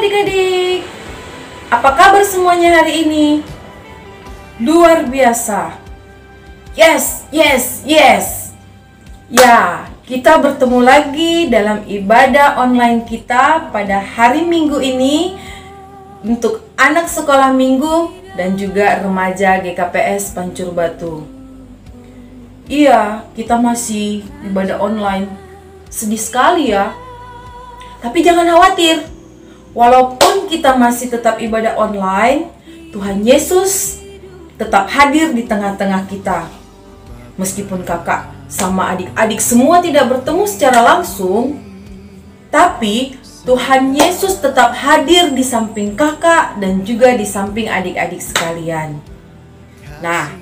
adik-adik, apa kabar semuanya hari ini? Luar biasa. Yes. Ya, kita bertemu lagi dalam ibadah online kita pada hari Minggu ini untuk anak sekolah minggu dan juga remaja GKPS Pancur Batu. Iya, kita masih ibadah online. Sedih sekali ya. Tapi jangan khawatir. Walaupun kita masih tetap ibadah online, Tuhan Yesus tetap hadir di tengah-tengah kita. Meskipun kakak sama adik-adik semua tidak bertemu secara langsung, tapi Tuhan Yesus tetap hadir di samping kakak dan juga di samping adik-adik sekalian. Nah,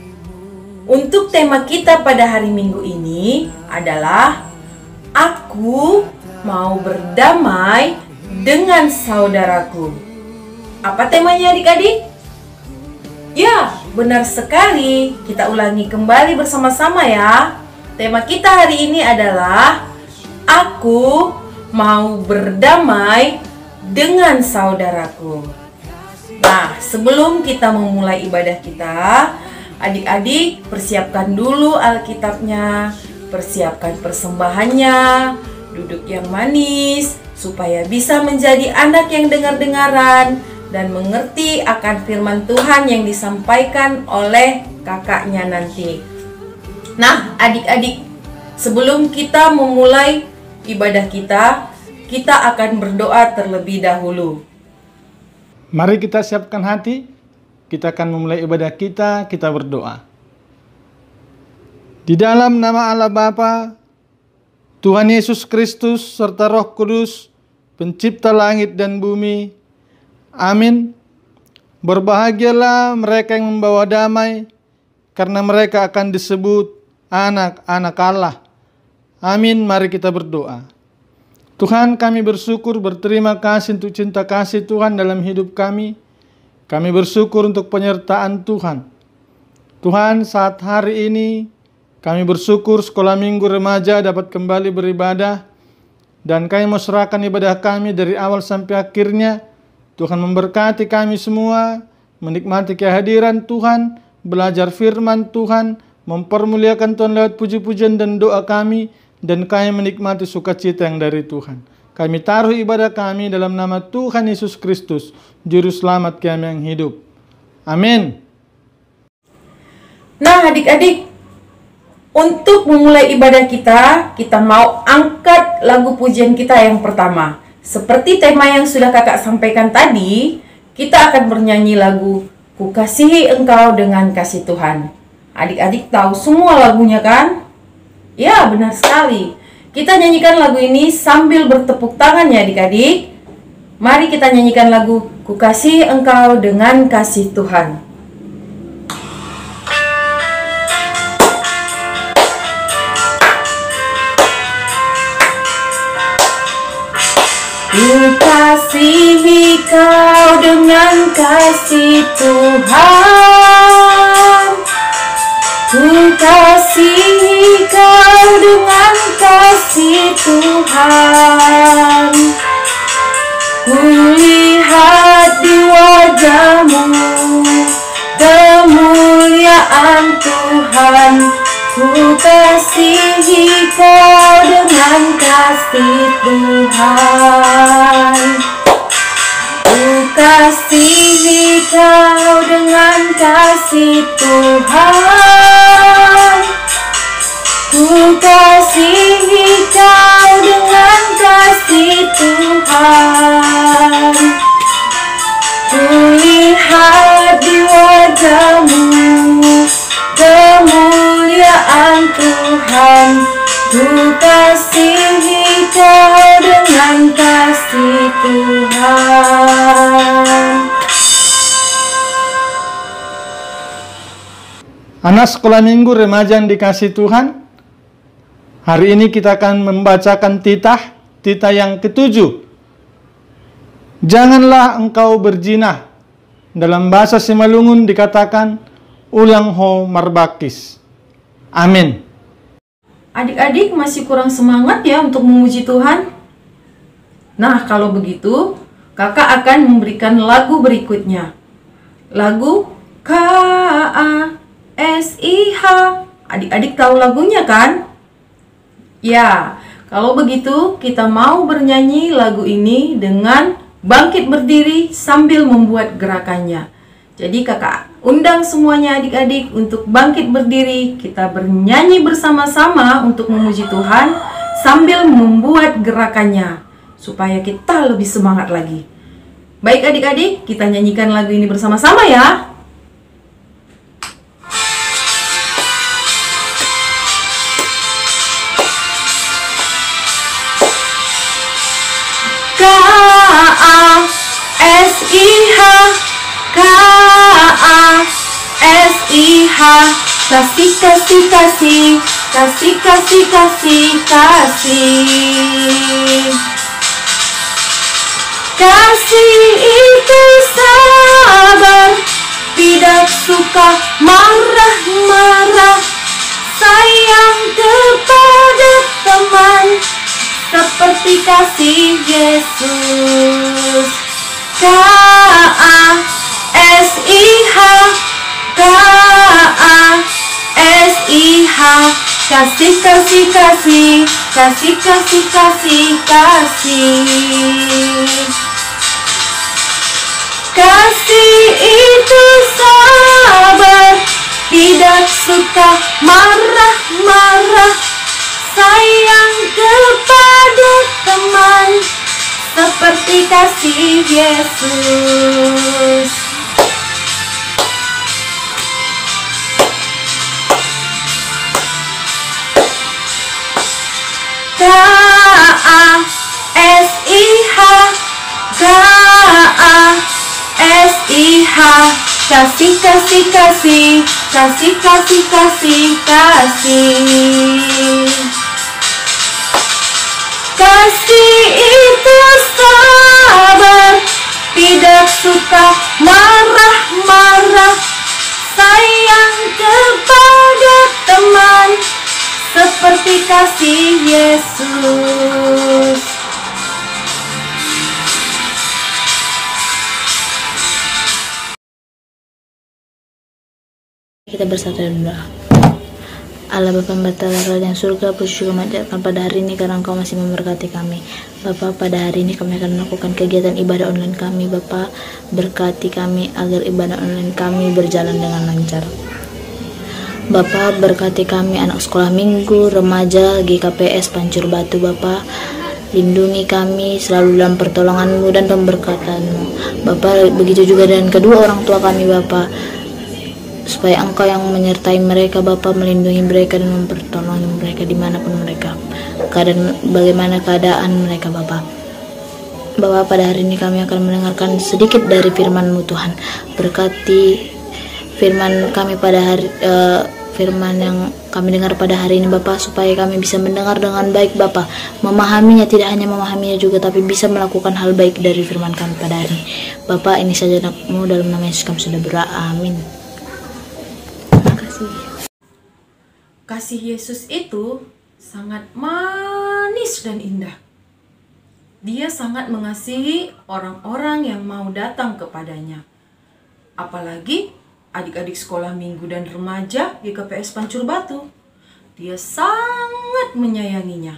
untuk tema kita pada hari Minggu ini adalah Aku mau berdamai dengan saudaraku. Apa temanya adik-adik? Ya, benar sekali. Kita ulangi kembali bersama-sama ya. Tema kita hari ini adalah Aku mau berdamai dengan saudaraku. Nah, sebelum kita memulai ibadah kita, adik-adik persiapkan dulu Alkitabnya, persiapkan persembahannya, duduk yang manis, supaya bisa menjadi anak yang dengar-dengaran dan mengerti akan firman Tuhan yang disampaikan oleh kakaknya nanti. Nah, adik-adik, sebelum kita memulai ibadah kita akan berdoa terlebih dahulu. Mari kita siapkan hati, kita akan memulai ibadah kita berdoa. Di dalam nama Allah Bapa, Tuhan Yesus Kristus serta Roh Kudus, Pencipta langit dan bumi. Amin. Berbahagialah mereka yang membawa damai, karena mereka akan disebut anak-anak Allah. Amin. Mari kita berdoa. Tuhan, kami bersyukur, berterima kasih untuk cinta kasih Tuhan dalam hidup kami. Kami bersyukur untuk penyertaan Tuhan. Tuhan, saat hari ini kami bersyukur sekolah minggu remaja dapat kembali beribadah, dan kami mau serahkan ibadah kami dari awal sampai akhirnya. Tuhan memberkati kami semua, menikmati kehadiran Tuhan, belajar firman Tuhan, mempermuliakan Tuhan lewat puji-pujian dan doa kami, dan kami menikmati sukacita yang dari Tuhan. Kami taruh ibadah kami dalam nama Tuhan Yesus Kristus, Juru Selamat kami yang hidup. Amin. Nah adik-adik, untuk memulai ibadah kita mau angkat lagu pujian kita yang pertama. Seperti tema yang sudah kakak sampaikan tadi, kita akan bernyanyi lagu Ku Kasihi Engkau Dengan Kasih Tuhan. Adik-adik tahu semua lagunya kan? Ya, benar sekali. Kita nyanyikan lagu ini sambil bertepuk tangan ya adik-adik. Mari kita nyanyikan lagu Ku Kasihi Engkau Dengan Kasih Tuhan. Ku kasihi kau dengan kasih Tuhan. Ku kasihi kau dengan kasih Tuhan. Ku lihat di wajahmu kemuliaan Tuhan. Ku kasihi kau dengan kasih Tuhan. Ku kasihi kau dengan kasih Tuhan. Ku kasihi kau dengan kasih Tuhan. Ku lihat di wajahmu kemuliaan Tuhan. Ku kasihi kau dengan kasih Tuhan. Anak sekolah minggu remaja yang dikasih Tuhan, hari ini kita akan membacakan titah yang ketujuh. Janganlah engkau berzina. Dalam bahasa Simalungun dikatakan ulang ho marbakis. Amin. Adik-adik masih kurang semangat ya untuk memuji Tuhan? Nah, kalau begitu, Kakak akan memberikan lagu berikutnya. Lagu KASIH. Adik-adik tahu lagunya kan? Ya, kalau begitu kita mau bernyanyi lagu ini dengan bangkit berdiri sambil membuat gerakannya. Jadi kakak undang semuanya adik-adik untuk bangkit berdiri. Kita bernyanyi bersama-sama untuk memuji Tuhan sambil membuat gerakannya, supaya kita lebih semangat lagi. Baik adik-adik, kita nyanyikan lagu ini bersama-sama ya. KASIH, KASIH, kasih kasih kasih, kasih kasih kasih kasih. Kasih itu sabar, tidak suka marah-marah, sayang kepada teman, seperti kasih Yesus. KASIH, KASIH, kasih kasih kasih, kasih kasih kasih kasih. Kasih itu sabar, tidak suka marah-marah, sayang kepada teman, seperti kasih Yesus. KASIH, KASIH, kasih kasih kasih, kasih kasih kasih kasih. Kasih itu sabar, tidak suka marah-marah, sayang kepada teman, seperti kasih Yesus. Kita bersatu dalam doa. Allah Bapa Batara yang surga, puji syukur manjatkan pada hari ini karena Engkau masih memberkati kami. Bapa, pada hari ini kami akan melakukan kegiatan ibadah online kami. Bapa, berkati kami agar ibadah online kami berjalan dengan lancar. Bapa, berkati kami anak sekolah minggu, remaja, GKPS Pancur Batu. Bapa, lindungi kami selalu dalam pertolongan-Mu dan pemberkatan-Mu. Bapa, begitu juga dengan kedua orang tua kami Bapa, supaya Engkau yang menyertai mereka Bapa, melindungi mereka dan mempertolongi mereka dimanapun mereka, bagaimana keadaan mereka Bapa. Bapa, pada hari ini kami akan mendengarkan sedikit dari firman-Mu Tuhan. Berkati firman kami pada hari firman yang kami dengar pada hari ini Bapa, supaya kami bisa mendengar dengan baik Bapa, memahaminya, tidak hanya memahaminya juga, tapi bisa melakukan hal baik dari firman kami pada hari ini. Bapa, ini saja anak-Mu, dalam nama Yesus kami sudah berdoa, amin. Kasih Yesus itu sangat manis dan indah. Dia sangat mengasihi orang-orang yang mau datang kepadanya. Apalagi adik-adik sekolah minggu dan remaja GKPS Pancur Batu. Dia sangat menyayanginya.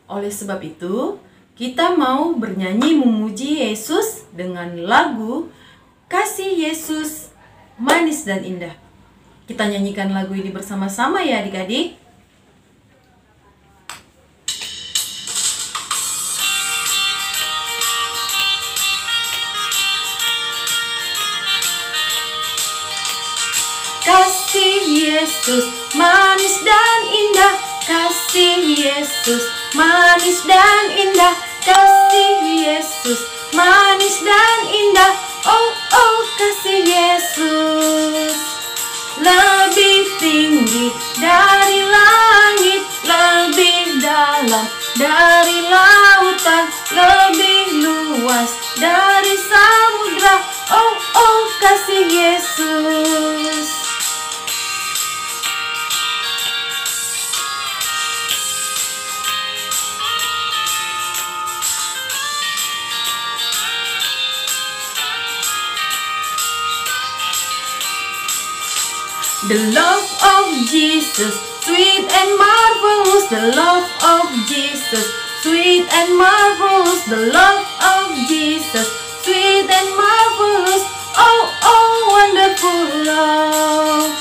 Oleh sebab itu, kita mau bernyanyi memuji Yesus dengan lagu Kasih Yesus Manis dan Indah. Kita nyanyikan lagu ini bersama-sama ya adik-adik. Kasih Yesus manis dan indah, kasih Yesus manis dan indah, kasih Yesus manis dan indah. Oh oh, kasih Yesus lebih tinggi dari langit, lebih dalam dari lautan, lebih luas dari samudra. Oh oh, kasih Yesus. The love of Jesus, sweet and marvelous. The love of Jesus, sweet and marvelous. The love of Jesus, sweet and marvelous. Oh, oh, wonderful love.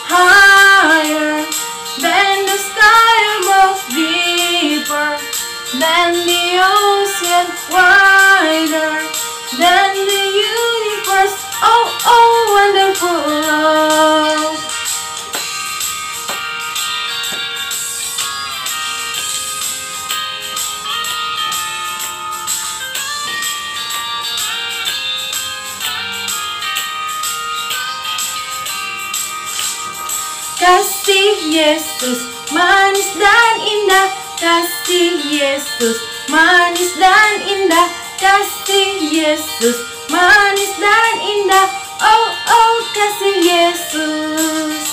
Higher than the sky above, deeper than the ocean, wider than the universe. Oh, oh, wonderful love. Kasih Yesus manis dan indah, kasih Yesus manis dan indah, kasih Yesus manis dan indah. Oh, oh, kasih Yesus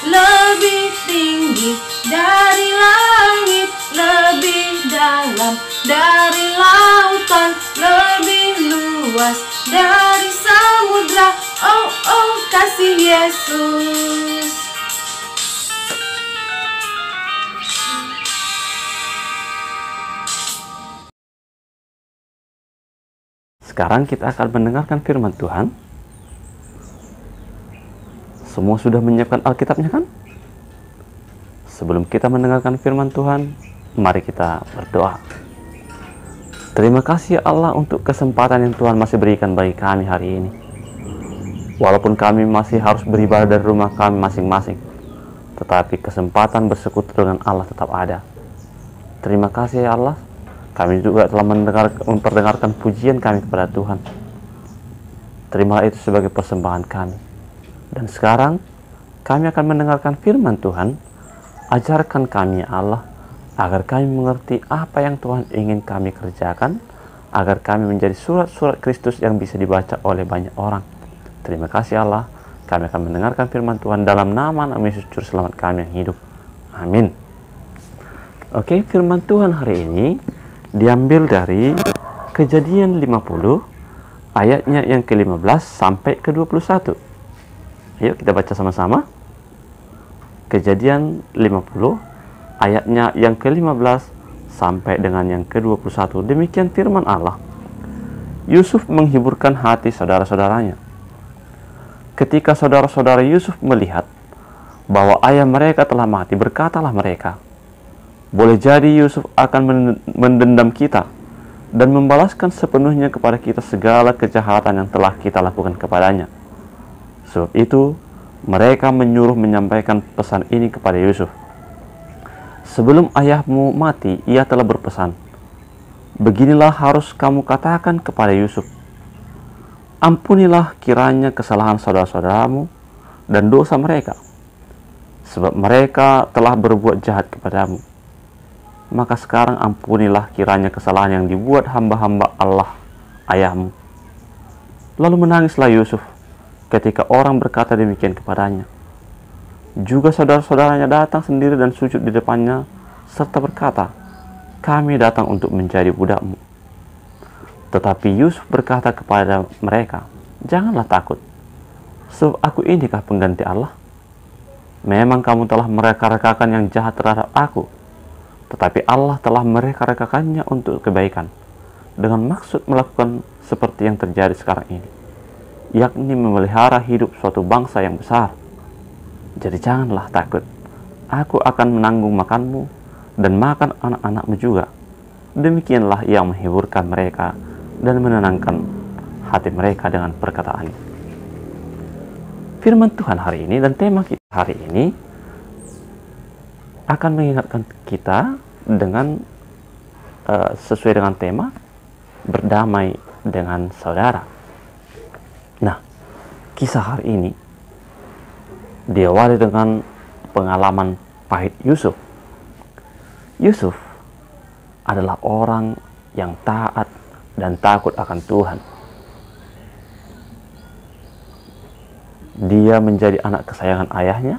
lebih tinggi dari langit, lebih dalam dari lautan, lebih luas dari samudra. Oh, oh, kasih Yesus. Sekarang kita akan mendengarkan firman Tuhan. Semua sudah menyiapkan Alkitabnya kan? Sebelum kita mendengarkan firman Tuhan, mari kita berdoa. Terima kasih ya Allah untuk kesempatan yang Tuhan masih berikan bagi kami hari ini. Walaupun kami masih harus beribadah dari rumah kami masing-masing, tetapi kesempatan bersekutu dengan Allah tetap ada. Terima kasih ya Allah. Kami juga telah memperdengarkan pujian kami kepada Tuhan. Terimalah itu sebagai persembahan kami. Dan sekarang, kami akan mendengarkan firman Tuhan. Ajarkan kami ya Allah, agar kami mengerti apa yang Tuhan ingin kami kerjakan, agar kami menjadi surat-surat Kristus yang bisa dibaca oleh banyak orang. Terima kasih Allah. Kami akan mendengarkan firman Tuhan dalam nama Yesus Juru Selamat kami yang hidup. Amin. Oke, firman Tuhan hari ini diambil dari Kejadian 50 ayatnya yang ke-15 sampai ke-21. Ayo kita baca sama-sama. Kejadian 50 ayatnya yang ke-15 sampai dengan yang ke-21. Demikian firman Allah. Yusuf menghiburkan hati saudara-saudaranya. Ketika saudara-saudara Yusuf melihat bahwa ayah mereka telah mati, berkatalah mereka, boleh jadi Yusuf akan mendendam kita dan membalaskan sepenuhnya kepada kita segala kejahatan yang telah kita lakukan kepadanya. Sebab itu, mereka menyuruh menyampaikan pesan ini kepada Yusuf. Sebelum ayahmu mati, ia telah berpesan, beginilah harus kamu katakan kepada Yusuf, ampunilah kiranya kesalahan saudara-saudaramu dan dosa mereka, sebab mereka telah berbuat jahat kepadamu. Maka sekarang ampunilah kiranya kesalahan yang dibuat hamba-hamba Allah ayahmu. Lalu menangislah Yusuf ketika orang berkata demikian kepadanya. Juga saudara-saudaranya datang sendiri dan sujud di depannya serta berkata, kami datang untuk menjadi budakmu. Tetapi Yusuf berkata kepada mereka, janganlah takut, sebab aku inikah pengganti Allah? Memang kamu telah mereka-rekakan yang jahat terhadap aku, tetapi Allah telah mereka-rekakannya untuk kebaikan, dengan maksud melakukan seperti yang terjadi sekarang ini, yakni memelihara hidup suatu bangsa yang besar. Jadi janganlah takut, aku akan menanggung makanmu dan makan anak-anakmu juga. Demikianlah ia menghiburkan mereka dan menenangkan hati mereka dengan perkataannya. Firman Tuhan hari ini dan tema kita hari ini akan mengingatkan kita dengan sesuai dengan tema berdamai dengan saudara. Nah, kisah hari ini diawali dengan pengalaman pahit Yusuf. Yusuf adalah orang yang taat dan takut akan Tuhan. Dia menjadi anak kesayangan ayahnya,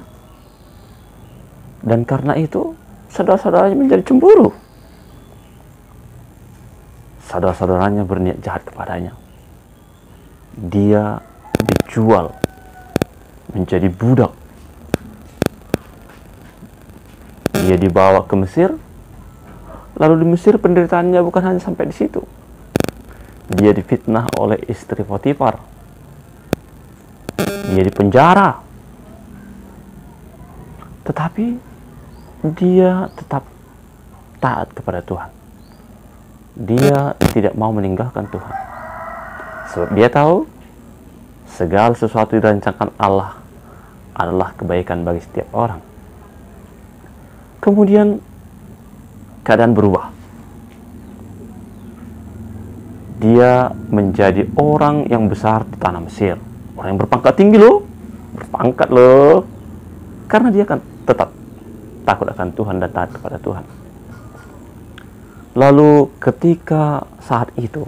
dan karena itu saudara-saudaranya menjadi cemburu. Saudara-saudaranya berniat jahat kepadanya. Dia dijual menjadi budak Dia dibawa ke Mesir. Lalu di Mesir penderitaannya bukan hanya sampai di situ. Dia difitnah oleh istri Potifar. Dia dipenjara. Tetapi dia tetap taat kepada Tuhan. Dia tidak mau meninggalkan Tuhan. Sebab dia tahu segala sesuatu yang dirancangkan Allah adalah kebaikan bagi setiap orang. Kemudian keadaan berubah. Dia menjadi orang yang besar di tanah Mesir. Orang yang berpangkat tinggi loh. Berpangkat loh. Karena dia akan tetap takut akan Tuhan dan taat kepada Tuhan. Lalu ketika saat itu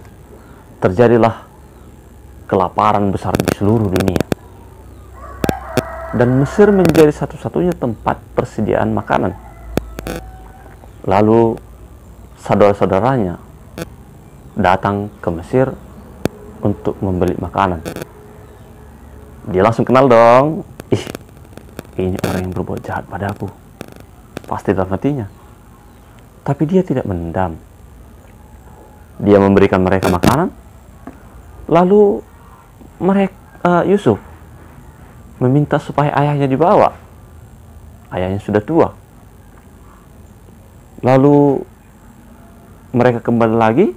terjadilah kelaparan besar di seluruh dunia. Dan Mesir menjadi satu-satunya tempat persediaan makanan. Lalu saudara-saudaranya datang ke Mesir untuk membeli makanan. Dia langsung kenal dong. Ini orang yang berbuat jahat padaku. Pasti dalam hatinya. Tapi dia tidak mendam. Dia memberikan mereka makanan. Lalu Yusuf meminta supaya ayahnya dibawa. Ayahnya sudah tua. Lalu mereka kembali lagi.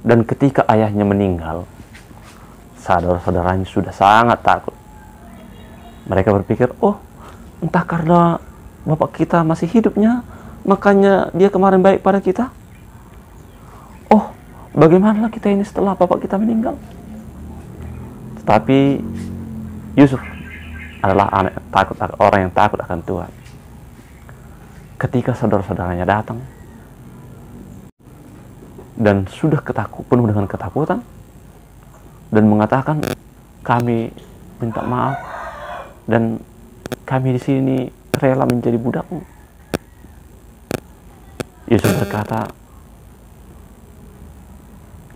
Dan ketika ayahnya meninggal, saudara-saudaranya sudah sangat takut. Mereka berpikir, oh, entah karena bapak kita masih hidupnya, makanya dia kemarin baik pada kita. Oh, bagaimana kita ini setelah bapak kita meninggal? Tetapi Yusuf adalah orang yang takut akan Tuhan. Ketika saudara-saudaranya datang dan sudah penuh dengan ketakutan dan mengatakan, kami minta maaf dan kami di sini rela menjadi budakmu. Yusuf berkata,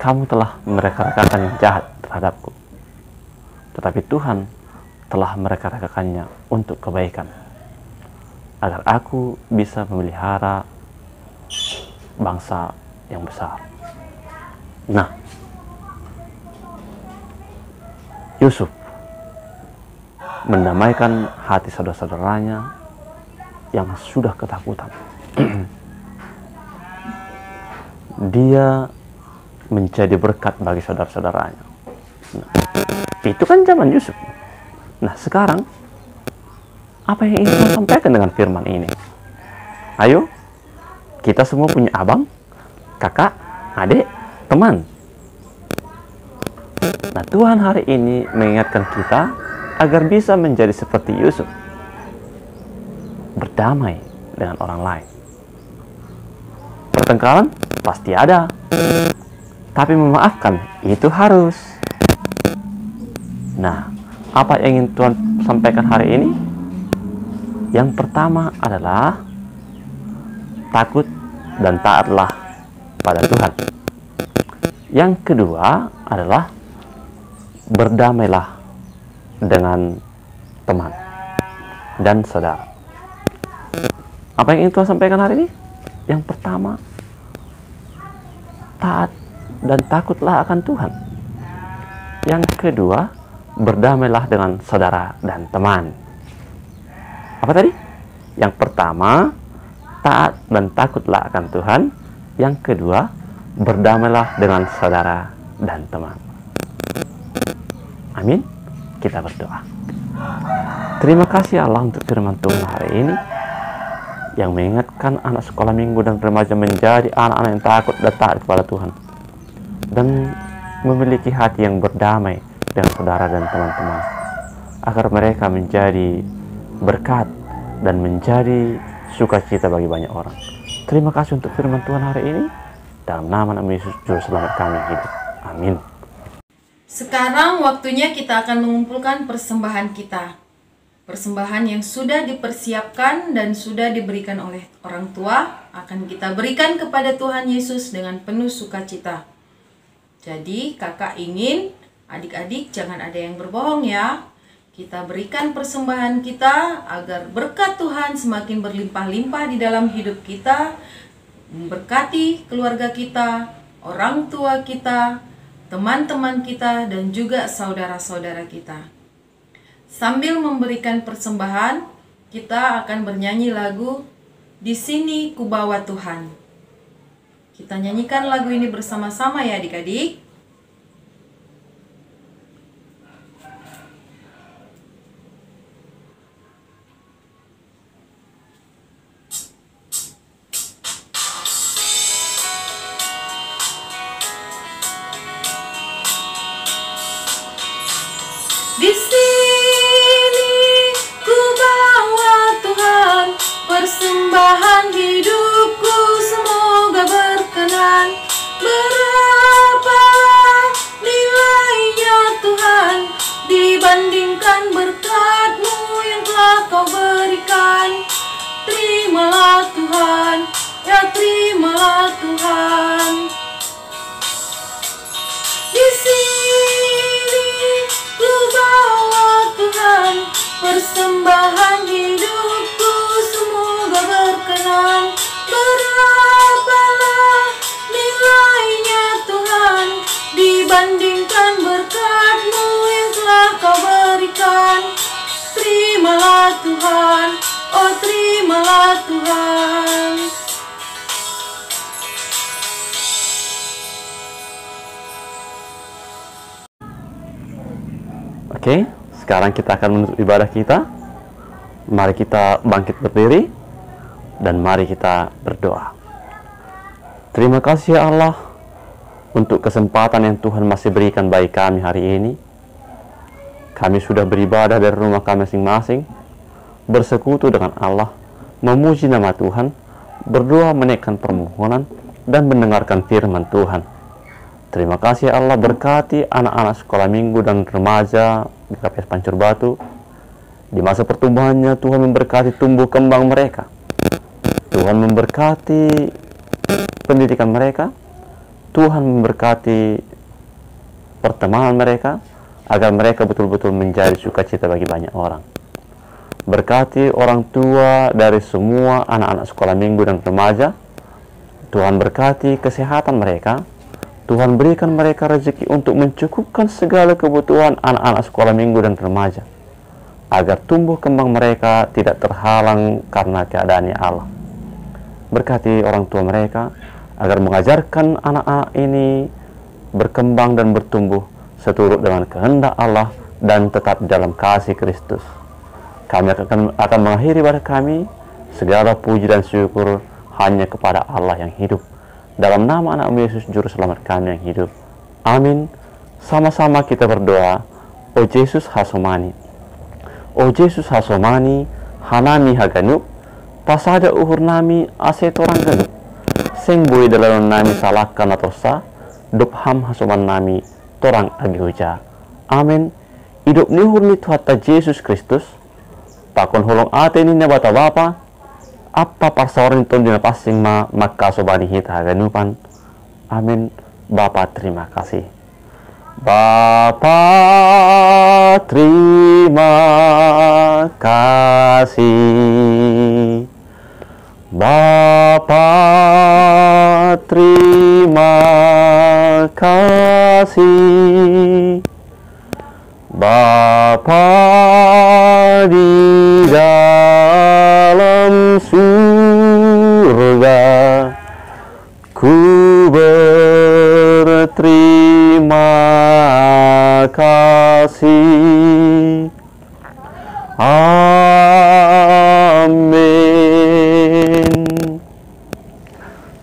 kamu telah mereka-rekakan yang jahat terhadapku, tetapi Tuhan telah mereka-rekakannya untuk kebaikan, agar aku bisa memelihara bangsa yang besar. Nah, Yusuf mendamaikan hati saudara-saudaranya yang sudah ketakutan. Dia menjadi berkat bagi saudara-saudaranya. Nah, itu kan zaman Yusuf. Nah, sekarang apa yang ingin Tuhan sampaikan dengan firman ini? Ayo, kita semua punya abang, kakak, adik, teman. Nah, Tuhan hari ini mengingatkan kita agar bisa menjadi seperti Yusuf, berdamai dengan orang lain. Pertengkaran pasti ada, tapi memaafkan itu harus. Nah, apa yang ingin Tuhan sampaikan hari ini? Yang pertama adalah takut dan taatlah pada Tuhan. Yang kedua adalah berdamailah dengan teman dan saudara. Apa yang ingin Tuhan sampaikan hari ini? Yang pertama, taat dan takutlah akan Tuhan. Yang kedua, berdamailah dengan saudara dan teman. Apa tadi? Yang pertama, taat dan takutlah akan Tuhan. Yang kedua, berdamailah dengan saudara dan teman. Amin. Kita berdoa. Terima kasih Allah untuk firman Tuhan hari ini yang mengingatkan anak sekolah minggu dan remaja menjadi anak-anak yang takut dan taat kepada Tuhan dan memiliki hati yang berdamai dengan saudara dan teman-teman, agar mereka menjadi berkat dan menjadi sukacita bagi banyak orang. Terima kasih untuk firman Tuhan hari ini. Dalam nama Yesus Juru Selamat kami hidup. Amin. Sekarang waktunya kita akan mengumpulkan persembahan kita. Persembahan yang sudah dipersiapkan dan sudah diberikan oleh orang tua akan kita berikan kepada Tuhan Yesus dengan penuh sukacita. Jadi kakak ingin adik-adik jangan ada yang berbohong ya. Kita berikan persembahan kita agar berkat Tuhan semakin berlimpah-limpah di dalam hidup kita, memberkati keluarga kita, orang tua kita, teman-teman kita, dan juga saudara-saudara kita. Sambil memberikan persembahan, kita akan bernyanyi lagu "Di Sini Kubawa Tuhan". Kita nyanyikan lagu ini bersama-sama ya adik-adik. Di sini ku bawa Tuhan, persembahan hidupku semoga berkenan. Berapa nilainya Tuhan dibandingkan berkat-Mu yang telah Kau berikan. Terimalah Tuhan, ya terimalah Tuhan. Di sini ku bawa Tuhan, persembahan hidupku semoga berkenan. Berapalah nilainya Tuhan dibandingkan berkat-Mu yang telah Kau berikan. Terimalah Tuhan, oh terimalah Tuhan. Oke, sekarang kita akan menutup ibadah kita. Mari kita bangkit berdiri dan mari kita berdoa. Terima kasih ya Allah untuk kesempatan yang Tuhan masih berikan bagi kami hari ini. Kami sudah beribadah dari rumah kami masing-masing, bersekutu dengan Allah, memuji nama Tuhan, berdoa menaikkan permohonan, dan mendengarkan firman Tuhan. Terima kasih Allah, berkati anak-anak sekolah minggu dan remaja GKPS Pancur Batu. Di masa pertumbuhannya Tuhan memberkati tumbuh kembang mereka. Tuhan memberkati pendidikan mereka. Tuhan memberkati pertemanan mereka agar mereka betul-betul menjadi sukacita bagi banyak orang. Berkati orang tua dari semua anak-anak sekolah minggu dan remaja. Tuhan berkati kesehatan mereka. Tuhan berikan mereka rezeki untuk mencukupkan segala kebutuhan anak-anak sekolah minggu dan remaja, agar tumbuh kembang mereka tidak terhalang karena keadaannya Allah. Berkati orang tua mereka, agar mengajarkan anak-anak ini berkembang dan bertumbuh seturut dengan kehendak Allah dan tetap dalam kasih Kristus. Kami akan mengakhiri ibadah kami, segala puji dan syukur hanya kepada Allah yang hidup. Dalam nama anak Yesus Juru Selamat kami yang hidup. Amin. Sama-sama kita berdoa. O Yesus Hasomani, O Yesus Hasomani, Hanami Haganu, pasada uhur nami ase torang ganu. Seng bui dalam nami salahkan atau sah, dupham hasoman nami torang agihuja. Amin. Hidup nuhur ni Tuhan Yesus Kristus. Pakon holong ate ni nabata bapa. Apa parsawaran itu dina pasing maka sobani hita ganupan. Amin. Bapa terima kasih. Bapa terima kasih. Bapa terima kasih. Bapa di dalam surga, ku berterima kasih. Amin.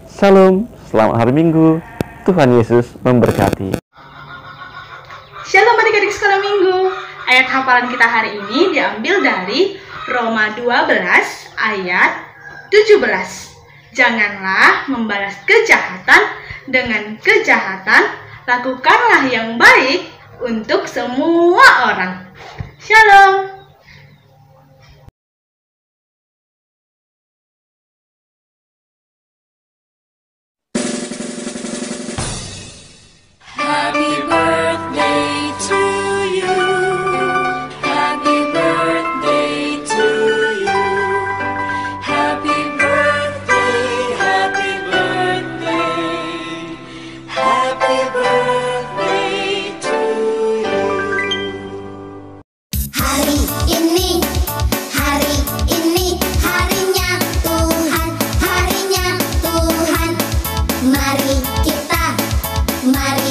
Shalom, selamat hari Minggu. Tuhan Yesus memberkati. Shalom adik-adik sekolah minggu. Ayat hafalan kita hari ini diambil dari Roma 12 ayat 17. Janganlah membalas kejahatan dengan kejahatan, lakukanlah yang baik untuk semua orang. Shalom. Happy birthday to you. Happy mari